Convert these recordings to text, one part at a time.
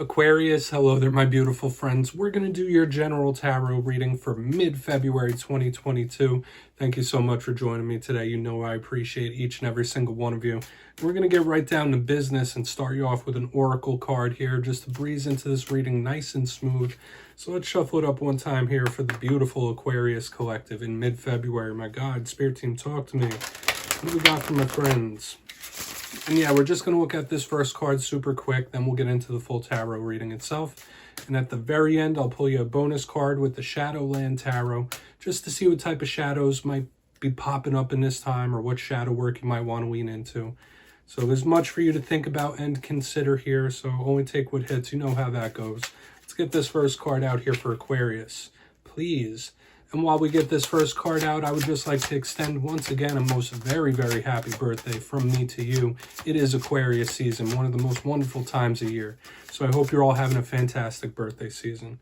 Aquarius, hello there, my beautiful friends. We're going to do your general tarot reading for mid-February 2022. Thank you so much for joining me today. You know I appreciate each and every single one of you. We're going to get right down to business and start you off with an oracle card here just to breeze into this reading nice and smooth. So let's shuffle it up one time here for the beautiful Aquarius collective in mid-February. My God, Spirit Team, talk to me. What do we got for my friends? And yeah, we're just going to look at this first card super quick, then we'll get into the full tarot reading itself. And at the very end, I'll pull you a bonus card with the Shadowland Tarot, just to see what type of shadows might be popping up in this time, or what shadow work you might want to lean into. So there's much for you to think about and consider here, so only take what hits. You know how that goes. Let's get this first card out here for Aquarius, please. And while we get this first card out, I would just like to extend once again a most very, very happy birthday from me to you. It is Aquarius season, one of the most wonderful times of year. So I hope you're all having a fantastic birthday season.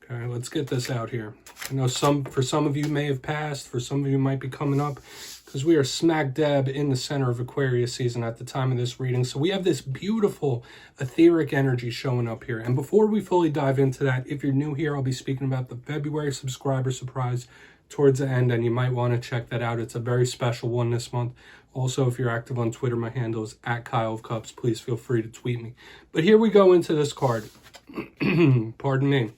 Okay, let's get this out here. I know for some of you may have passed, for some of you might be coming up, because we are smack dab in the center of Aquarius season at the time of this reading. So we have this beautiful etheric energy showing up here. And before we fully dive into that, if you're new here, I'll be speaking about the February subscriber surprise towards the end, and you might want to check that out. It's a very special one this month. Also, if you're active on Twitter, my handle is @KyleofCups. Please feel free to tweet me. But here we go into this card. Pardon me.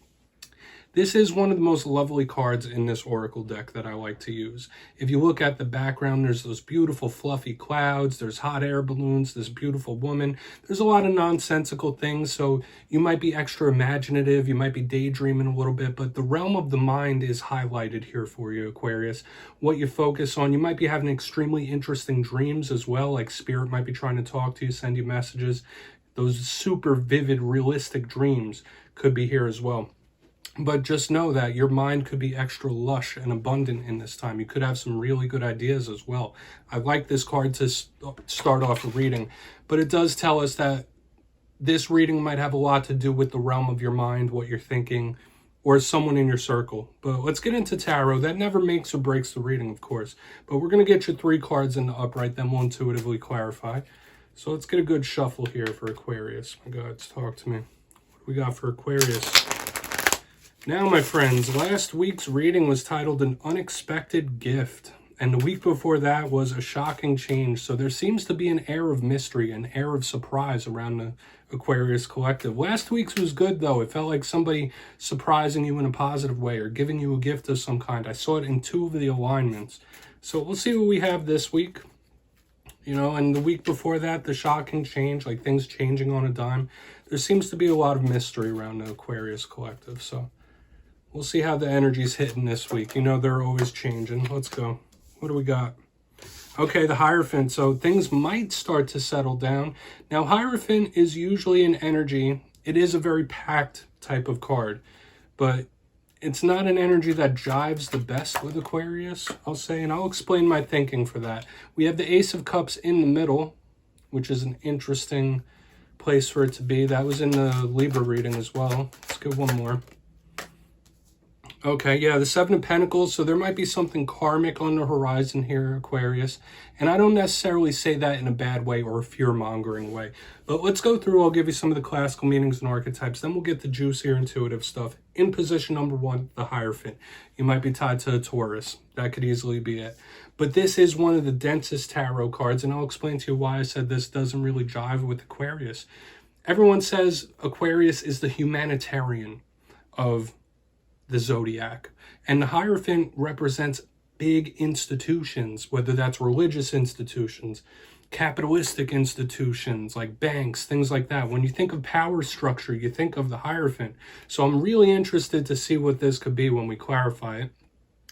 This is one of the most lovely cards in this oracle deck that I like to use. If you look at the background, there's those beautiful fluffy clouds, there's hot air balloons, this beautiful woman. There's a lot of nonsensical things, so you might be extra imaginative, you might be daydreaming a little bit, but the realm of the mind is highlighted here for you, Aquarius. What you focus on, you might be having extremely interesting dreams as well, like spirit might be trying to talk to you, send you messages. Those super vivid, realistic dreams could be here as well. But just know that your mind could be extra lush and abundant in this time. You could have some really good ideas as well. I like this card to start off a reading, but it does tell us that this reading might have a lot to do with the realm of your mind, what you're thinking, or someone in your circle. But let's get into tarot. That never makes or breaks the reading, of course. But we're going to get you 3 cards in the upright, then we'll intuitively clarify. So let's get a good shuffle here for Aquarius. My God, talk to me. What do we got for Aquarius? Now, my friends, last week's reading was titled An Unexpected Gift, and the week before that was A Shocking Change. So there seems to be an air of mystery, an air of surprise around the Aquarius collective. Last week's was good, though. It felt like somebody surprising you in a positive way or giving you a gift of some kind. I saw it in 2 of the alignments. So we'll see what we have this week. You know, and the week before that, the shocking change, like things changing on a dime. There seems to be a lot of mystery around the Aquarius collective, so we'll see how the energy's hitting this week. You know, they're always changing. Let's go. What do we got? Okay, the Hierophant. So things might start to settle down. Now, Hierophant is usually an energy. It is a very packed type of card, but it's not an energy that jives the best with Aquarius, I'll say, and I'll explain my thinking for that. We have the Ace of Cups in the middle, which is an interesting place for it to be. That was in the Libra reading as well. Let's get one more. Okay, yeah, the 7 of Pentacles, so there might be something karmic on the horizon here, Aquarius. And I don't necessarily say that in a bad way or a fear-mongering way. But let's go through, I'll give you some of the classical meanings and archetypes, then we'll get the juicier intuitive stuff. In position number 1, the Hierophant. You might be tied to a Taurus. That could easily be it. But this is one of the densest tarot cards, and I'll explain to you why I said this doesn't really jive with Aquarius. Everyone says Aquarius is the humanitarian of the zodiac, and the Hierophant represents big institutions, whether that's religious institutions, capitalistic institutions like banks, things like that. When you think of power structure, you think of the Hierophant. So I'm really interested to see what this could be when we clarify it.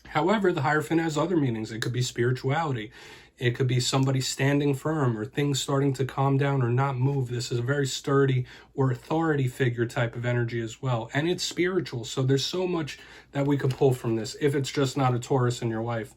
However, the Hierophant has other meanings. It could be spirituality. It could be somebody standing firm or things starting to calm down or not move. This is a very sturdy or authority figure type of energy as well. And it's spiritual. So there's so much that we could pull from this if it's just not a Taurus in your life.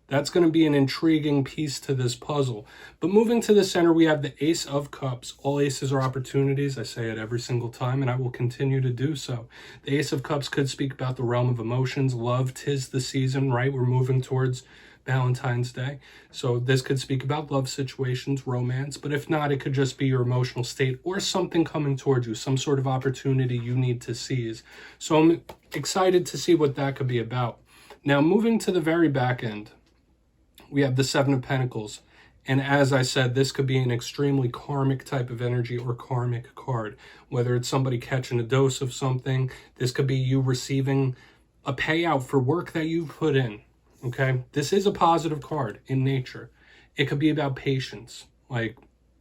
That's going to be an intriguing piece to this puzzle. But moving to the center, we have the Ace of Cups. All aces are opportunities. I say it every single time, and I will continue to do so. The Ace of Cups could speak about the realm of emotions, love. 'Tis the season, right? We're moving towards Valentine's Day. So this could speak about love situations, romance, but if not, it could just be your emotional state or something coming towards you, some sort of opportunity you need to seize. So I'm excited to see what that could be about. Now, moving to the very back end, we have the Seven of Pentacles. And as I said, this could be an extremely karmic type of energy or karmic card. Whether it's somebody catching a dose of something, this could be you receiving a payout for work that you've put in, okay? This is a positive card in nature. It could be about patience. Like,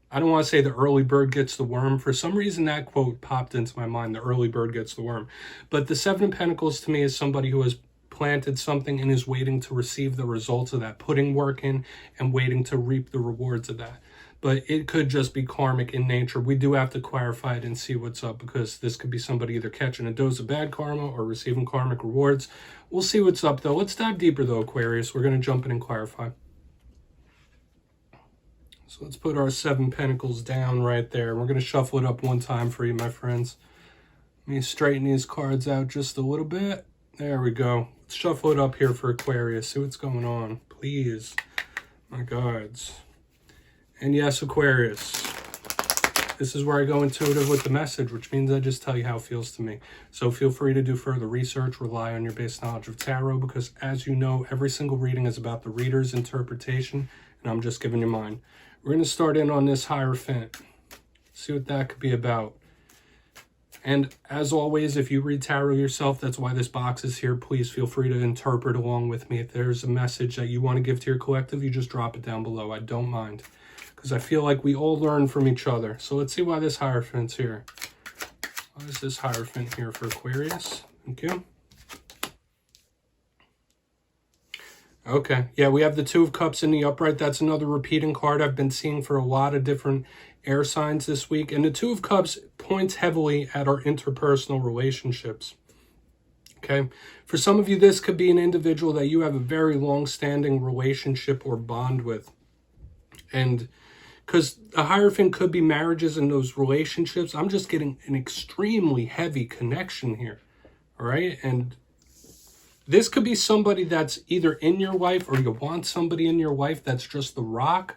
I don't want to say the early bird gets the worm. For some reason, that quote popped into my mind, the early bird gets the worm. But the Seven of Pentacles to me is somebody who has planted something and is waiting to receive the results of that, putting work in and waiting to reap the rewards of that. But it could just be karmic in nature. We do have to clarify it and see what's up, because this could be somebody either catching a dose of bad karma or receiving karmic rewards. We'll see what's up, though. Let's dive deeper, though, Aquarius. We're going to jump in and clarify. So let's put our Seven Pentacles down right there. We're going to shuffle it up one time for you, my friends. Let me straighten these cards out just a little bit. There we go. Let's shuffle it up here for Aquarius. See what's going on, please, my gods. And yes, Aquarius, this is where I go intuitive with the message, which means I just tell you how it feels to me. So feel free to do further research, rely on your base knowledge of tarot, because as you know, every single reading is about the reader's interpretation, and I'm just giving you mine. We're going to start in on this Hierophant, see what that could be about. And as always, if you read tarot yourself, that's why this box is here. Please feel free to interpret along with me. If there's a message that you want to give to your collective, you just drop it down below. I don't mind, because I feel like we all learn from each other. So let's see why this Hierophant's here. Why is this Hierophant here for Aquarius? Thank you. Okay, yeah, we have the Two of Cups in the upright. That's another repeating card I've been seeing for a lot of different air signs this week. And the Two of Cups points heavily at our interpersonal relationships. Okay, for some of you, this could be an individual that you have a very long-standing relationship or bond with. And because a Hierophant could be marriages and those relationships, I'm just getting an extremely heavy connection here. All right, and this could be somebody that's either in your life, or you want somebody in your life that's just the rock,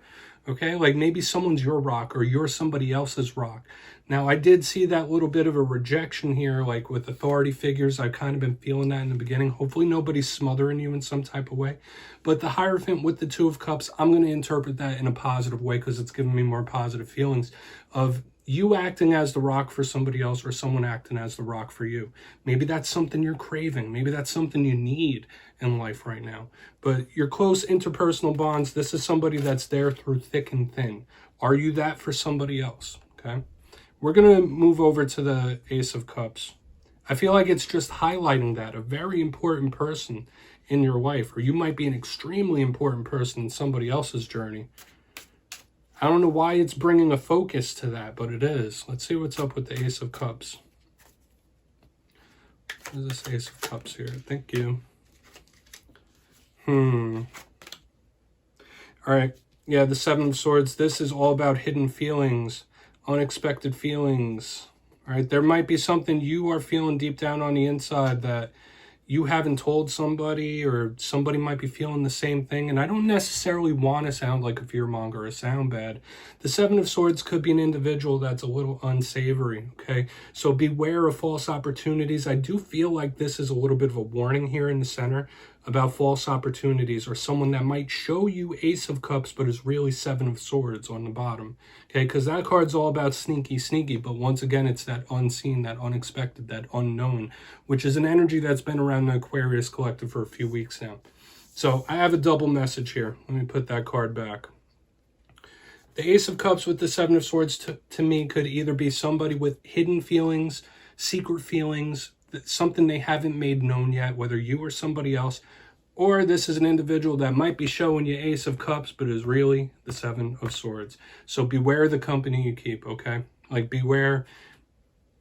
okay? Like maybe someone's your rock or you're somebody else's rock. Now, I did see that little bit of a rejection here, like with authority figures. I've kind of been feeling that in the beginning. Hopefully nobody's smothering you in some type of way. But the Hierophant with the Two of Cups, I'm going to interpret that in a positive way, because it's giving me more positive feelings of you acting as the rock for somebody else, or someone acting as the rock for you. Maybe that's something you're craving. Maybe that's something you need in life right now. But your close interpersonal bonds, this is somebody that's there through thick and thin. Are you that for somebody else? Okay. We're going to move over to the Ace of Cups. I feel like it's just highlighting that, a very important person in your life, or you might be an extremely important person in somebody else's journey. I don't know why it's bringing a focus to that, but it is. Let's see what's up with the Ace of Cups. What is this Ace of Cups here? Thank you. All right. Yeah, the Seven of Swords. This is all about hidden feelings, unexpected feelings. All right. There might be something you are feeling deep down on the inside that you haven't told somebody, or somebody might be feeling the same thing. And I don't necessarily want to sound like a fearmonger or sound bad. The Seven of Swords could be an individual that's a little unsavory, okay? So beware of false opportunities. I do feel like this is a little bit of a warning here in the center about false opportunities, or someone that might show you Ace of Cups but is really Seven of Swords on the bottom, okay? Because that card's all about sneaky, but once again, it's that unseen, that unexpected, that unknown, which is an energy that's been around the Aquarius collective for a few weeks now. So I have a double message here. Let me put that card back. The Ace of Cups with the Seven of Swords to me could either be somebody with hidden feelings, secret feelings, something they haven't made known yet, whether you or somebody else, or this is an individual that might be showing you Ace of Cups, but is really the Seven of Swords. So beware the company you keep, okay? Like beware.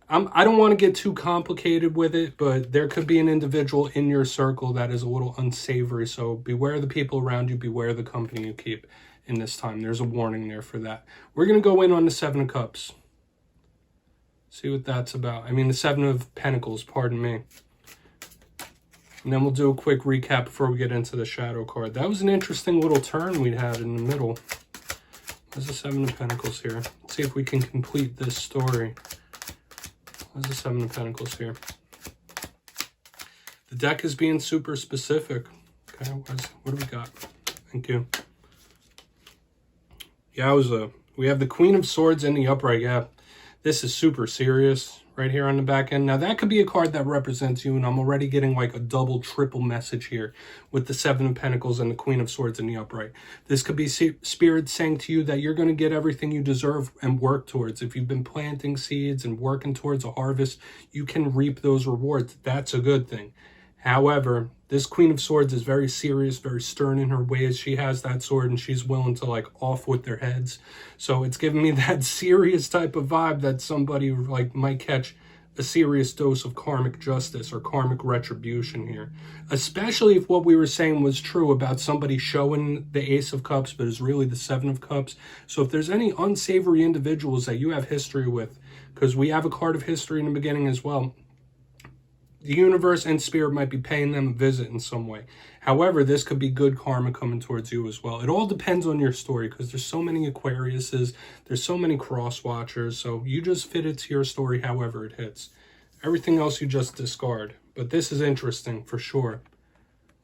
I don't want to get too complicated with it, but there could be an individual in your circle that is a little unsavory. So beware the people around you, beware the company you keep in this time. There's a warning there for that. We're going to go in on the Seven of Cups. See what that's about. I mean, the Seven of Pentacles, pardon me. And then we'll do a quick recap before we get into the shadow card. That was an interesting little turn we had in the middle. Where's the Seven of Pentacles here? Let's see if we can complete this story. Where's the Seven of Pentacles here? The deck is being super specific. Okay, what do we got? Thank you. Yowza. We have the Queen of Swords in the upright. Yeah, this is super serious right here on the back end. Now, that could be a card that represents you, and I'm already getting like a double, triple message here with the Seven of Pentacles and the Queen of Swords in the upright. This could be Spirit saying to you that you're going to get everything you deserve and work towards. If you've been planting seeds and working towards a harvest, you can reap those rewards. That's a good thing. However, this Queen of Swords is very serious, very stern in her ways. She has that sword and she's willing to like off with their heads. So it's giving me that serious type of vibe that somebody like might catch a serious dose of karmic justice or karmic retribution here. Especially if what we were saying was true about somebody showing the Ace of Cups, but is really the Seven of Cups. So if there's any unsavory individuals that you have history with, because we have a card of history in the beginning as well, the universe and spirit might be paying them a visit in some way. However, this could be good karma coming towards you as well. It all depends on your story because there's so many Aquariuses, there's so many cross watchers, so you just fit it to your story however it hits. Everything else you just discard. But this is interesting for sure.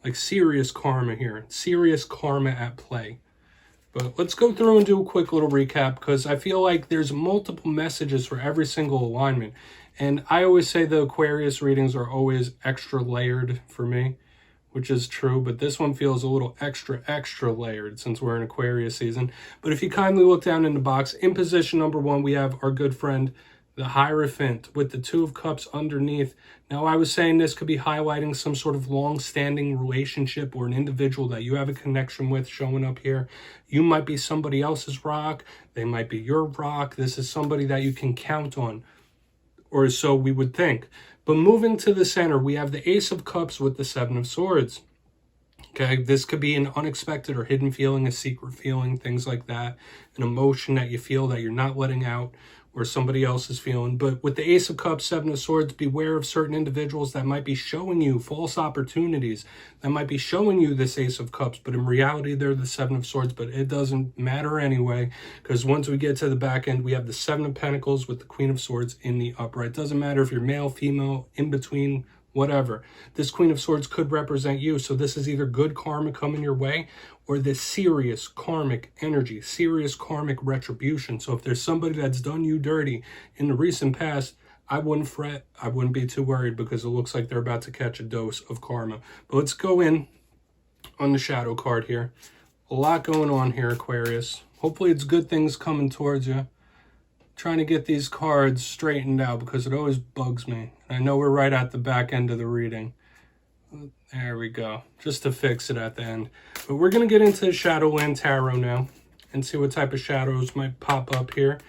Like serious karma here, serious karma at play. But let's go through and do a quick little recap because I feel like there's multiple messages for every single alignment. And I always say the Aquarius readings are always extra layered for me, which is true. But this one feels a little extra layered since we're in Aquarius season. But if you kindly look down in the box, in position number 1, we have our good friend, the Hierophant with the Two of Cups underneath. Now, I was saying this could be highlighting some sort of long-standing relationship or an individual that you have a connection with showing up here. You might be somebody else's rock. They might be your rock. This is somebody that you can count on, or so we would think. But moving to the center, we have the Ace of Cups with the Seven of Swords. Okay, this could be an unexpected or hidden feeling, a secret feeling, things like that. An emotion that you feel that you're not letting out, or somebody else is feeling. But with the Ace of Cups, Seven of Swords, beware of certain individuals that might be showing you false opportunities, that might be showing you this Ace of Cups, but in reality, they're the Seven of Swords, but it doesn't matter anyway, because once we get to the back end, we have the Seven of Pentacles with the Queen of Swords in the upright. It doesn't matter if you're male, female, in between, whatever. This Queen of Swords could represent you. So this is either good karma coming your way or this serious karmic energy, serious karmic retribution. So if there's somebody that's done you dirty in the recent past, I wouldn't fret. I wouldn't be too worried because it looks like they're about to catch a dose of karma. But let's go in on the shadow card here. A lot going on here, Aquarius. Hopefully it's good things coming towards you. Trying to get these cards straightened out because it always bugs me. I know we're right at the back end of the reading. There we go. Just to fix it at the end. But we're going to get into Shadowland Tarot now and see what type of shadows might pop up here.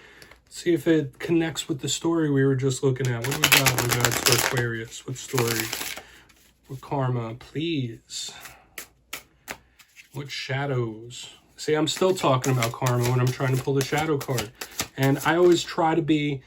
See if it connects with the story we were just looking at. What do we got in regards to Aquarius? What story? What karma? Please. What shadows? See, I'm still talking about karma when I'm trying to pull the shadow card. And I always try to be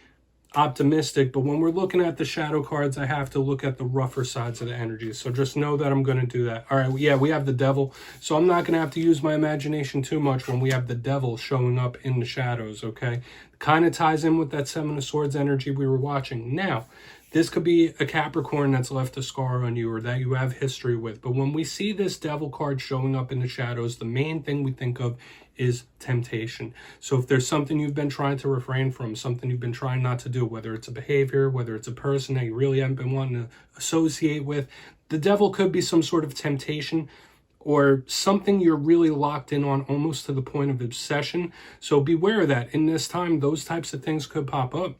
optimistic, but when we're looking at the shadow cards, I have to look at the rougher sides of the energy. So just know that I'm going to do that. All right, yeah, we have the devil. So I'm not going to have to use my imagination too much when we have the devil showing up in the shadows, okay? Kind of ties in with that Seven of Swords energy we were watching. Now, this could be a Capricorn that's left a scar on you or that you have history with. But when we see this devil card showing up in the shadows, the main thing we think of is temptation. So if there's something you've been trying to refrain from, something you've been trying not to do, whether it's a behavior, whether it's a person that you really haven't been wanting to associate with, the devil could be some sort of temptation or something you're really locked in on almost to the point of obsession. So beware of that. In this time, those types of things could pop up.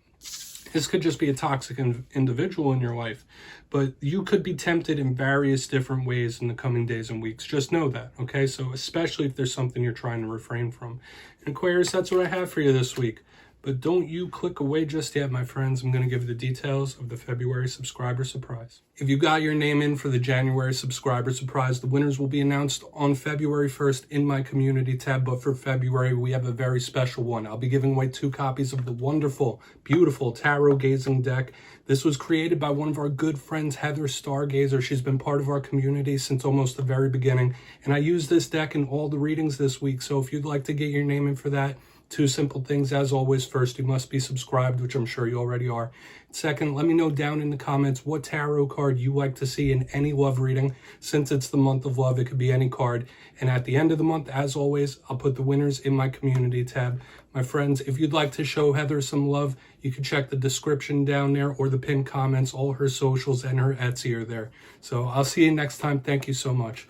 This could just be a toxic individual in your life, but you could be tempted in various different ways in the coming days and weeks. Just know that, okay? So especially if there's something you're trying to refrain from. And Aquarius, that's what I have for you this week. But don't you click away just yet, my friends. I'm going to give you the details of the February subscriber surprise. If you got your name in for the January subscriber surprise, the winners will be announced on February 1st in my community tab. But for February, we have a very special one. I'll be giving away 2 copies of the wonderful, beautiful tarot gazing deck. This was created by one of our good friends, Heather Stargazer. She's been part of our community since almost the very beginning. And I use this deck in all the readings this week. So if you'd like to get your name in for that, 2 simple things as always. First, you must be subscribed, which I'm sure you already are. Second, let me know down in the comments what tarot card you like to see in any love reading. Since it's the month of love, it could be any card. And at the end of the month, as always, I'll put the winners in my community tab. My friends, if you'd like to show Heather some love, you can check the description down there or the pinned comments. All her socials and her Etsy are there. So I'll see you next time. Thank you so much.